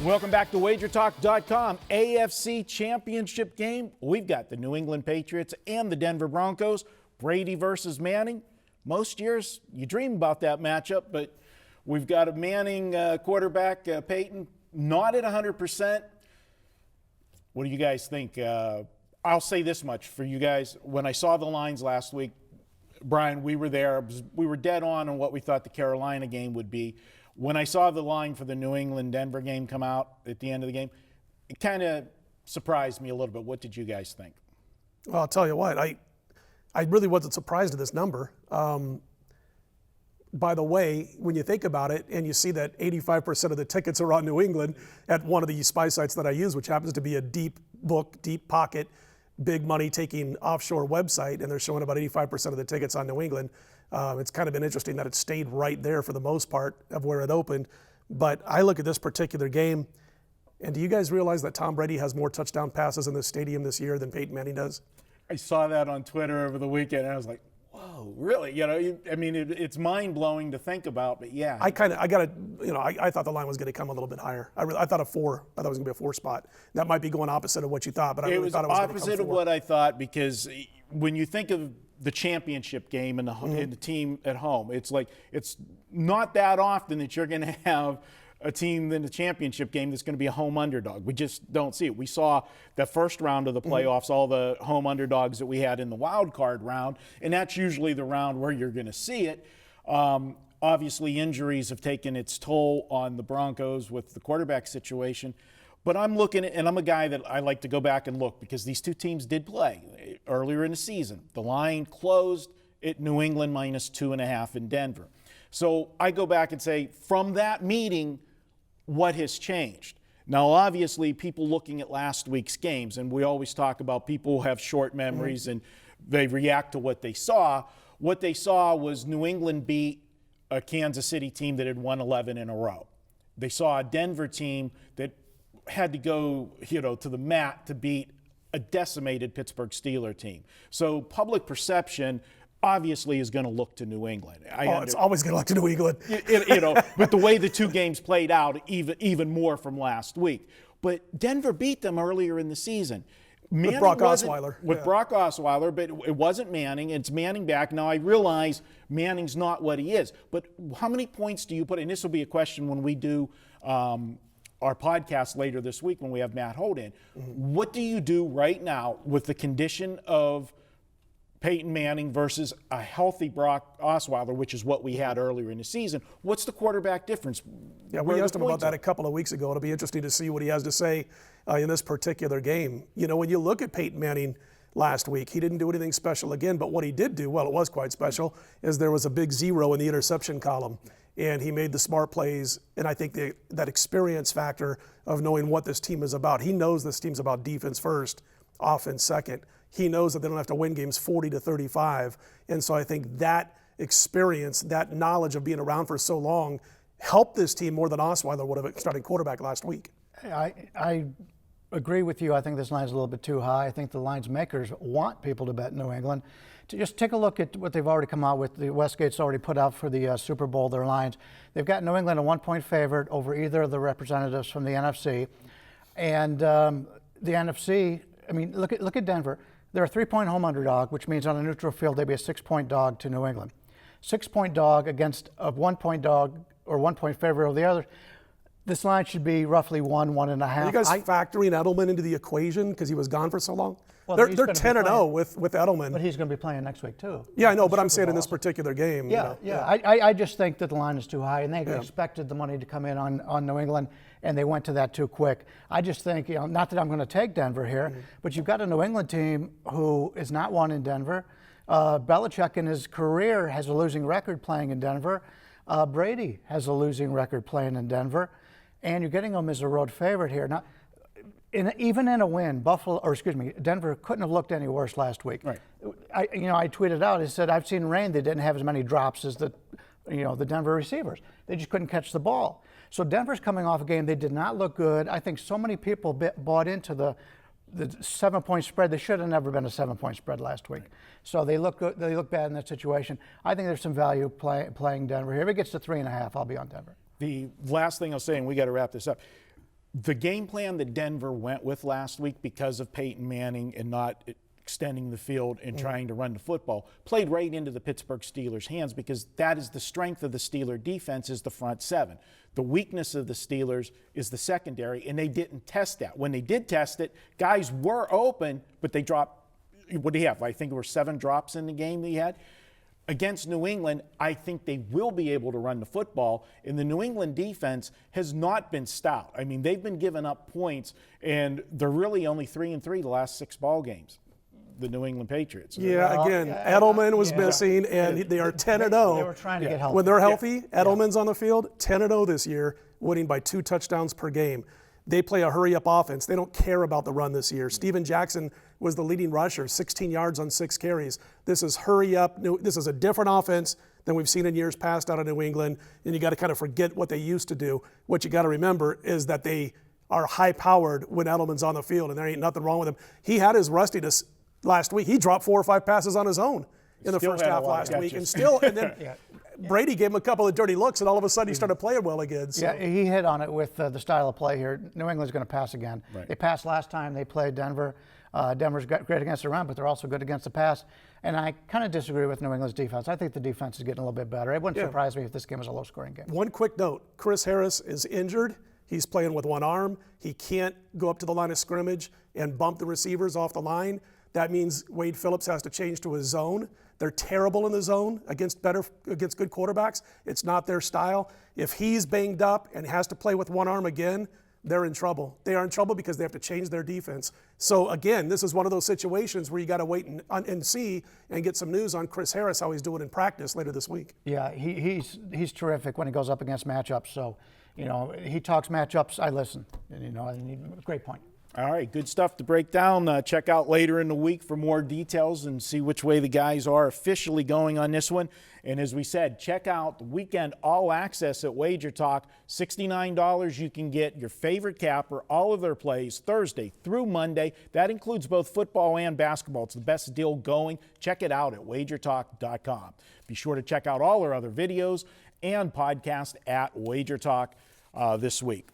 Welcome back to WagerTalk.com. AFC Championship game. We've got the New England Patriots and the Denver Broncos. Brady versus Manning. Most years you dream about that matchup, but we've got a Manning quarterback, Peyton, not at 100%. What do you guys think? I'll say this much for you guys. When I saw the lines last week, Brian, we were there. We were dead on what we thought the Carolina game would be. When I saw the line for the New England-Denver game come out at the end of the game, it kind of surprised me a little bit. What did you guys think? Well, I'll tell you what, I really wasn't surprised at this number. By the way, when you think about it and you see that 85% of the tickets are on New England at one of the spy sites that I use, which happens to be a deep book, deep pocket, big money taking offshore website, and they're showing about 85% of the tickets on New England. It's kind of been interesting that it stayed right there for the most part of where it opened. But I look at this particular game, and do you guys realize that Tom Brady has more touchdown passes in this stadium this year than Peyton Manning does? I saw that on Twitter over the weekend, and I was like, whoa, really? You know, it's mind-blowing to think about, but yeah. I thought the line was going to come a little bit higher. I thought a 4. I thought it was going to be a 4 spot. That might be going opposite of what you thought, but I really thought it was going to come 4. It was opposite of what I thought, because when you think of the championship game and the team at home, it's like it's not that often that you're going to have a team in the championship game that's going to be a home underdog. We just don't see it. We saw the first round of the playoffs, all the home underdogs that we had in the wild card round, and that's usually the round where you're going to see it. Obviously, injuries have taken its toll on the Broncos with the quarterback situation. But I'm looking at, and I'm a guy that I like to go back and look, because these two teams did play earlier in the season. The line closed at New England -2.5 in Denver. So I go back and say, from that meeting, what has changed? Now, obviously, people looking at last week's games, and we always talk about people who have short memories and they react to what they saw. What they saw was New England beat a Kansas City team that had won 11 in a row. They saw a Denver team that had to go, to the mat to beat a decimated Pittsburgh Steelers team. So public perception obviously is going to look to New England. It's always going to look to New England. But the way the two games played out, even more from last week. But Denver beat them earlier in the season. With Brock Osweiler. Brock Osweiler, but it wasn't Manning. It's Manning back. Now, I realize Manning's not what he is, but how many points do you put, and this will be a question when we do our podcast later this week when we have Matt Holt in. What do you do right now with the condition of Peyton Manning versus a healthy Brock Osweiler, which is what we had earlier in the season? What's the quarterback difference? Yeah, we asked him about that a couple of weeks ago. It'll be interesting to see what he has to say in this particular game. When you look at Peyton Manning last week, he didn't do anything special again, but what he did do, well, it was quite special, is there was a big 0 in the interception column. And he made the smart plays, and I think that experience factor of knowing what this team is about. He knows this team's about defense first, offense second. He knows that they don't have to win games 40-35, and so I think that experience, that knowledge of being around for so long, helped this team more than Osweiler would have starting quarterback last week. I agree with you. I think this line's a little bit too high. I think the line's makers want people to bet New England. To just take a look at what they've already come out with. The Westgate's already put out for the Super Bowl their lines. They've got New England a 1-point favorite over either of the representatives from the NFC. And the NFC, look at Denver. They're a 3-point home underdog, which means on a neutral field they'd be a 6-point dog to New England. 6-point dog against a 1-point dog or 1-point favorite over the other. This line should be roughly 1.5. Are you guys factoring Edelman into the equation because he was gone for so long? Well, they're 10-0 with Edelman. But he's going to be playing next week too. Yeah, I know, but I'm saying in this particular game. Yeah. I just think that the line is too high, and they expected the money to come in on New England, and they went to that too quick. I just think, not that I'm going to take Denver here, but you've got a New England team who is not won in Denver. Belichick in his career has a losing record playing in Denver. Brady has a losing record playing in Denver. And you're getting them as a road favorite here. Now, even in a win, Denver couldn't have looked any worse last week. Right. I tweeted out. I said I've seen rain. They didn't have as many drops as the Denver receivers. They just couldn't catch the ball. So Denver's coming off a game they did not look good. I think so many people bought into the 7-point spread. They should have never been a 7-point spread last week. Right. So they look good. They look bad in that situation. I think there's some value playing Denver here. If it gets to 3.5, I'll be on Denver. The last thing I'll say, and we got to wrap this up, The game plan that Denver went with last week because of Peyton Manning and not extending the field and trying to run the football played right into the Pittsburgh Steelers' hands, because that is the strength of the Steeler defense, is the front seven. The weakness of the Steelers is the secondary, and they didn't test that. When they did test it, guys were open, but they dropped, what do you have? I think there were 7 drops in the game that he had. Against New England, I think they will be able to run the football, and the New England defense has not been stout. I mean, they've been giving up points, and they're really only 3-3 the last 6 ball games, the New England Patriots. Yeah, again, Edelman was missing, and they are 10-0. They were trying to get healthy. When they're healthy, Edelman's on the field, 10-0 this year, winning by 2 touchdowns per game. They play a hurry-up offense. They don't care about the run this year. Steven Jackson was the leading rusher, 16 yards on 6 carries. This is hurry-up. This is a different offense than we've seen in years past out of New England, and you got to kind of forget what they used to do. What you got to remember is that they are high-powered when Edelman's on the field, and there ain't nothing wrong with him. He had his rustiness last week. He dropped 4 or 5 passes on his own in the first half last week, and then Brady gave him a couple of dirty looks, and all of a sudden he started playing well again. So. Yeah, he hit on it with the style of play here. New England's going to pass again. Right. They passed last time they played Denver. Denver's great against the run, but they're also good against the pass. And I kind of disagree with New England's defense. I think the defense is getting a little bit better. It wouldn't surprise me if this game was a low-scoring game. One quick note, Chris Harris is injured. He's playing with one arm. He can't go up to the line of scrimmage and bump the receivers off the line. That means Wade Phillips has to change to his zone. They're terrible in the zone against good quarterbacks. It's not their style. If he's banged up and has to play with one arm again, they're in trouble. They are in trouble because they have to change their defense. So again, this is one of those situations where you got to wait and see and get some news on Chris Harris, how he's doing in practice later this week. Yeah, he's terrific when he goes up against matchups. So, he talks matchups. I listen. And, great point. All right, good stuff to break down. Check out later in the week for more details and see which way the guys are officially going on this one. And as we said, check out the weekend all access at WagerTalk. $69, you can get your favorite capper, all of their plays, Thursday through Monday. That includes both football and basketball. It's the best deal going. Check it out at WagerTalk.com. Be sure to check out all our other videos and podcasts at WagerTalk this week.